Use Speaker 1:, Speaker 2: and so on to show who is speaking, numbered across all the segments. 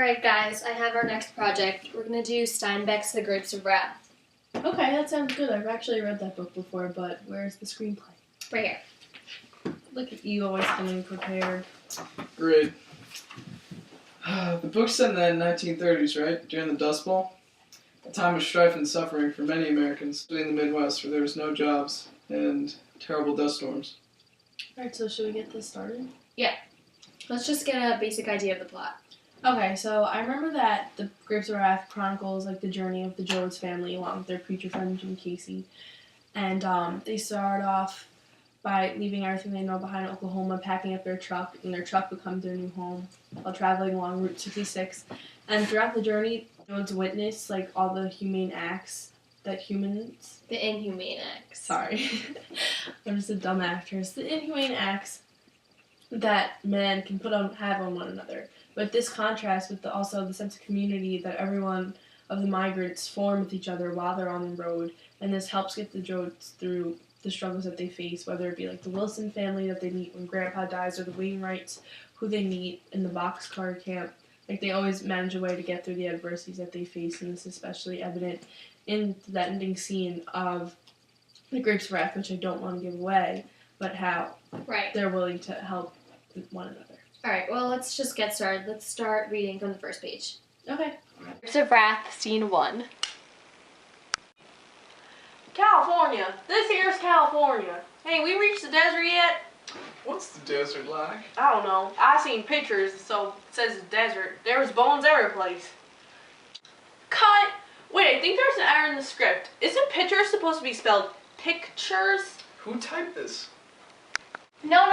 Speaker 1: Alright guys, I have our next project. We're going to do Steinbeck's The Grapes of Wrath.
Speaker 2: Okay, that sounds good. I've actually read that book before, but where's the screenplay?
Speaker 1: Right here.
Speaker 2: Look at you always coming prepared.
Speaker 3: Great. The book's set in the 1930s, right? During the Dust Bowl? A time of strife and suffering for many Americans, especially in the Midwest, where there was no jobs and terrible dust storms.
Speaker 2: Alright, so should we get this started?
Speaker 1: Yeah. Let's just get a basic idea of the plot.
Speaker 2: Okay, so I remember that The Grapes of Wrath chronicles like the journey of the Jones family along with their preacher friend Jim Casey. And they start off by leaving everything they know behind in Oklahoma, packing up their truck, and their truck becomes their new home while traveling along Route 66. And throughout the journey, Jones witnessed like all the humane acts that humans...
Speaker 1: The inhumane acts.
Speaker 2: Sorry. I'm just a dumb actress. The inhumane acts that men can have on one another. But this contrasts with also the sense of community that everyone of the migrants form with each other while they're on the road, and this helps get the Jones through the struggles that they face, whether it be like the Wilson family that they meet when Grandpa dies, or the Wainwrights who they meet in the boxcar camp. Like, they always manage a way to get through the adversities that they face, and this is especially evident in that ending scene of The Grapes of Wrath, which I don't want to give away, but how they're willing to help one another.
Speaker 1: Alright, well, let's just get started. Let's start reading from the first page.
Speaker 2: Okay.
Speaker 1: Grapes of Wrath, Scene 1.
Speaker 4: California. This here's California. Hey, we reached the desert yet?
Speaker 3: What's the desert like?
Speaker 4: I don't know. I seen pictures, so it says it's desert. There was bones every place. Cut! Wait, I think there's an error in the script. Isn't pictures supposed to be spelled pictures?
Speaker 3: Who typed this?
Speaker 1: No.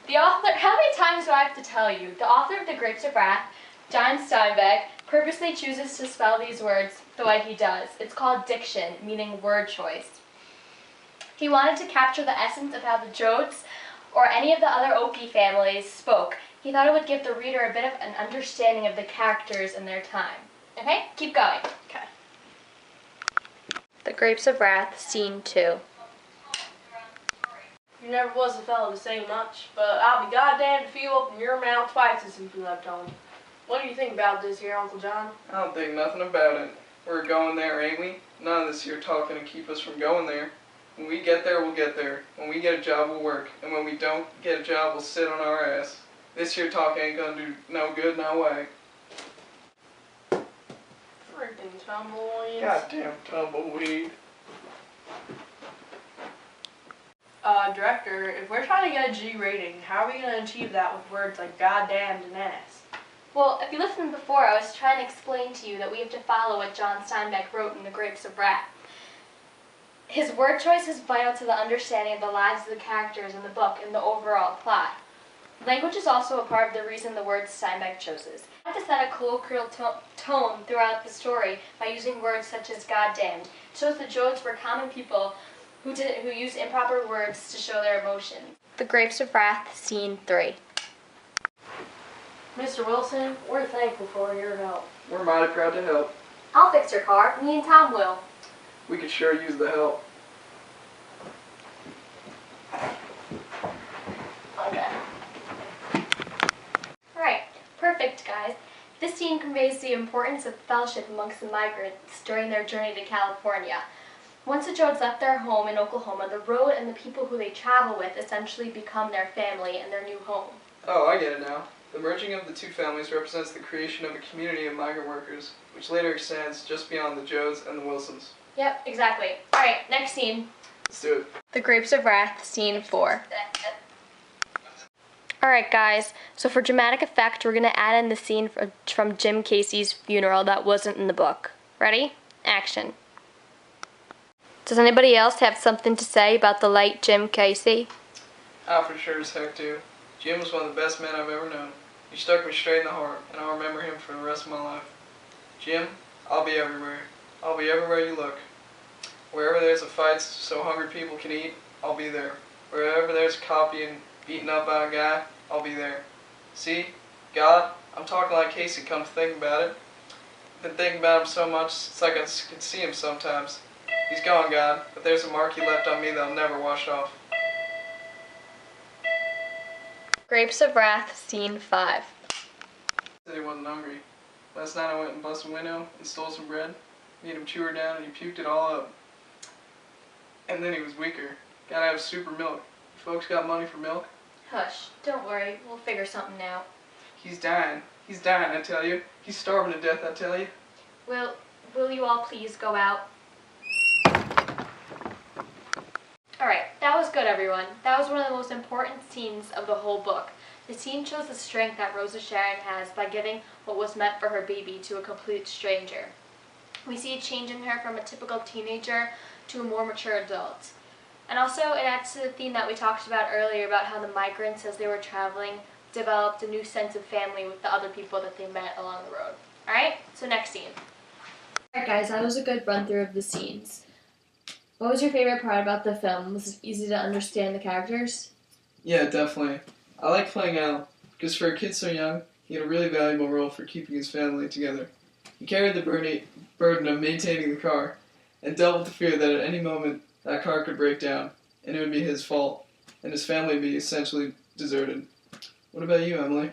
Speaker 1: The author, how many times do I have to tell you? The author of The Grapes of Wrath, John Steinbeck, purposely chooses to spell these words the way he does. It's called diction, meaning word choice. He wanted to capture the essence of how the Jodes or any of the other Okie families spoke. He thought it would give the reader a bit of an understanding of the characters in their time. Okay? Keep going.
Speaker 4: Okay.
Speaker 1: The Grapes of Wrath, Scene 2.
Speaker 4: You never was a fellow to say much, but I'll be goddamned if you open your mouth twice as if you left home. What do you think about this here, Uncle John?
Speaker 3: I don't think nothing about it. We're going there, ain't we? None of this here talking to keep us from going there. When we get there, we'll get there. When we get a job, we'll work. And when we don't get a job, we'll sit on our ass. This here talk ain't gonna do no good, no way.
Speaker 4: Freaking tumbleweeds.
Speaker 3: Goddamn tumbleweed.
Speaker 4: Director, if we're trying to get a G rating, how are we going to achieve that with words like goddamned and ass?
Speaker 1: Well, if you listened before, I was trying to explain to you that we have to follow what John Steinbeck wrote in The Grapes of Wrath. His word choice is vital to the understanding of the lives of the characters in the book and the overall plot. Language is also a part of the reason the words Steinbeck chooses. He had to set a colloquial tone throughout the story by using words such as goddamned. It shows the Jodes were common people who used improper words to show their emotions. The Grapes of Wrath, Scene 3.
Speaker 4: Mr. Wilson, we're thankful for your help.
Speaker 3: We're mighty proud to help.
Speaker 1: I'll fix your car. Me and Tom will.
Speaker 3: We could sure use the help.
Speaker 1: Okay. Alright, perfect, guys. This scene conveys the importance of fellowship amongst the migrants during their journey to California. Once the Jodes left their home in Oklahoma, the road and the people who they travel with essentially become their family and their new home.
Speaker 3: Oh, I get it now. The merging of the two families represents the creation of a community of migrant workers, which later extends just beyond the Jodes and the Wilsons.
Speaker 1: Yep, exactly. Alright, next scene.
Speaker 3: Let's do it.
Speaker 1: The Grapes of Wrath, Scene 4. Alright guys, so for dramatic effect, we're going to add in the scene from Jim Casey's funeral that wasn't in the book. Ready? Action. Does anybody else have something to say about the late Jim Casey?
Speaker 3: I for sure as heck do. Jim was one of the best men I've ever known. He struck me straight in the heart, and I'll remember him for the rest of my life. Jim, I'll be everywhere. I'll be everywhere you look. Wherever there's a fight so hungry people can eat, I'll be there. Wherever there's a cop being beaten up by a guy, I'll be there. See? God, I'm talking like Casey, come to think about it. I've been thinking about him so much, it's like I can see him sometimes. He's gone, God, but there's a mark he left on me that'll never wash off.
Speaker 1: Grapes of Wrath, Scene 5.
Speaker 3: Said he wasn't hungry. Last night I went and busted a window and stole some bread. Made him chew her down and he puked it all up. And then he was weaker. Gotta have super milk. You folks got money for milk?
Speaker 1: Hush, don't worry, we'll figure something out.
Speaker 3: He's dying. He's dying, I tell you. He's starving to death, I tell you.
Speaker 1: Will you all please go out? Alright, that was good, everyone. That was one of the most important scenes of the whole book. The scene shows the strength that Rosa Sharon has by giving what was meant for her baby to a complete stranger. We see a change in her from a typical teenager to a more mature adult. And also, it adds to the theme that we talked about earlier about how the migrants, as they were traveling, developed a new sense of family with the other people that they met along the road. Alright, so next scene. Alright guys, that was a good run through of the scenes. What was your favorite part about the film? Was it easy to understand the characters?
Speaker 3: Yeah, definitely. I like playing Al, because for a kid so young, he had a really valuable role for keeping his family together. He carried the burden of maintaining the car, and dealt with the fear that at any moment that car could break down, and it would be his fault, and his family would be essentially deserted. What about you, Emily?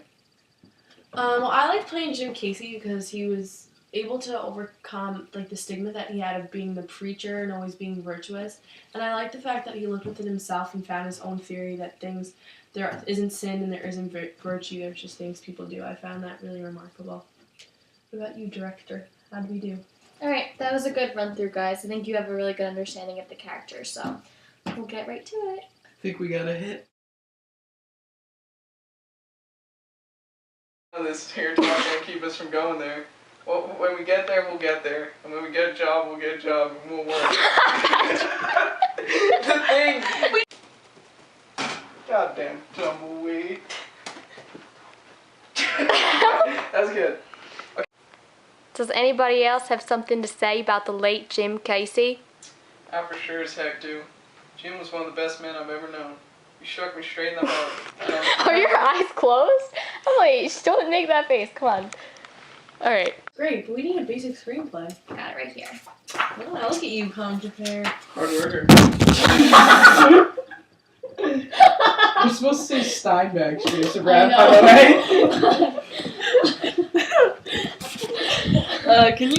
Speaker 2: Well, I like playing Jim Casey because he was able to overcome the stigma that he had of being the preacher and always being virtuous. And I like the fact that he looked within himself and found his own theory that there isn't sin and there isn't virtue, there's just things people do. I found that really remarkable. What about you, director? How did we do?
Speaker 1: Alright, that was a good run through, guys. I think you have a really good understanding of the characters, so we'll get right to it.
Speaker 3: I think we got a hit. This hair talk gonna keep us from going there. Well, when we get there, we'll get there. And when we get a job, we'll get a job and we'll work. The thing. Goddamn tumbleweed. That's good. Okay.
Speaker 1: Does anybody else have something to say about the late Jim Casey?
Speaker 3: I for sure as heck do. Jim was one of the best men I've ever known. He struck me straight in the heart.
Speaker 1: Are your eyes closed? Emily, don't make that face. Come on. Alright.
Speaker 2: Great, but we need a basic screenplay.
Speaker 1: Got it right here.
Speaker 2: Oh, look at you, come prepared.
Speaker 3: Hard worker. You're supposed to say Steinbeck, so it's a rap, by the way.
Speaker 2: Can you